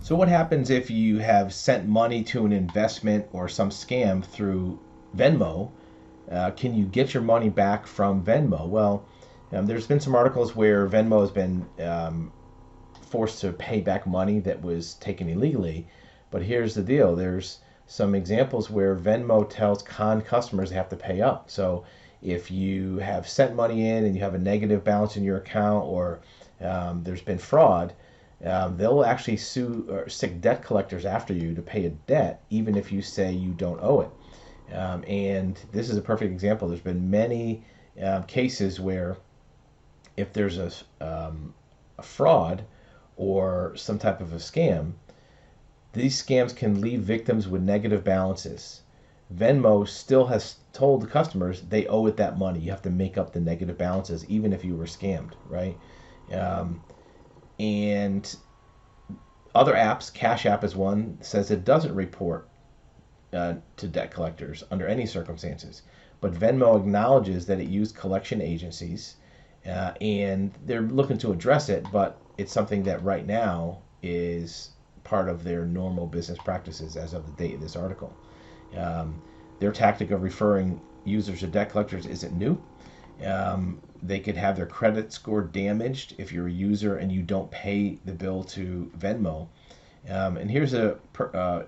So what happens if you have sent money to an investment or some scam through Venmo? Can you get your money back from Venmo? Well, there's been some articles where Venmo has been forced to pay back money that was taken illegally. But here's the deal: there's some examples where Venmo tells con customers they have to pay up. So if you have sent money in and you have a negative balance in your account, or there's been fraud, they'll actually sue or stick debt collectors after you to pay a debt, even if you say you don't owe it. And this is a perfect example. There's been many cases where if there's a fraud or some type of a scam, these scams can leave victims with negative balances. Venmo still has told the customers they owe it that money. You have to make up the negative balances, even if you were scammed, right? Um, and other apps, Cash App is one, says it doesn't report to debt collectors under any circumstances. But Venmo acknowledges that it used collection agencies, and they're looking to address it, but it's something that right now is part of their normal business practices as of the date of this article. Their tactic of referring users to debt collectors isn't new. They could have their credit score damaged if you're a user and you don't pay the bill to Venmo. And here's a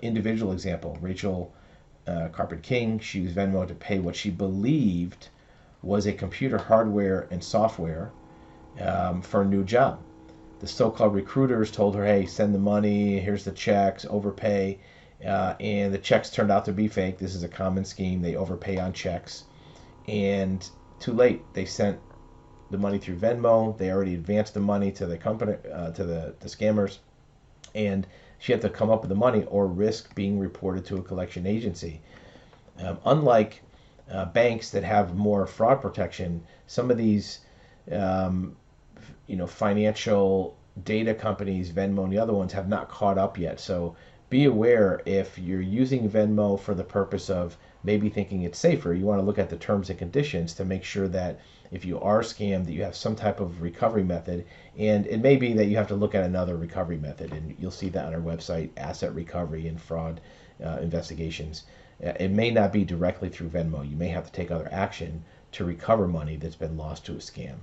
individual example. Rachel Carpet King, she used Venmo to pay what she believed was a computer hardware and software for a new job. The so-called recruiters told her, hey, send the money, here's the checks, overpay. And the checks turned out to be fake. This is a common scheme. They overpay on checks. And too late. They sent the money through Venmo. They already advanced the money to the company, to the scammers. And she had to come up with the money or risk being reported to a collection agency. Unlike banks that have more fraud protection, some of these financial data companies, Venmo and the other ones, have not caught up yet. So be aware if you're using Venmo for the purpose of maybe thinking it's safer. You want to look at the terms and conditions to make sure that if you are scammed, that you have some type of recovery method. And it may be that you have to look at another recovery method, and you'll see that on our website, Asset Recovery and Fraud Investigations. It may not be directly through Venmo. You may have to take other action to recover money that's been lost to a scam.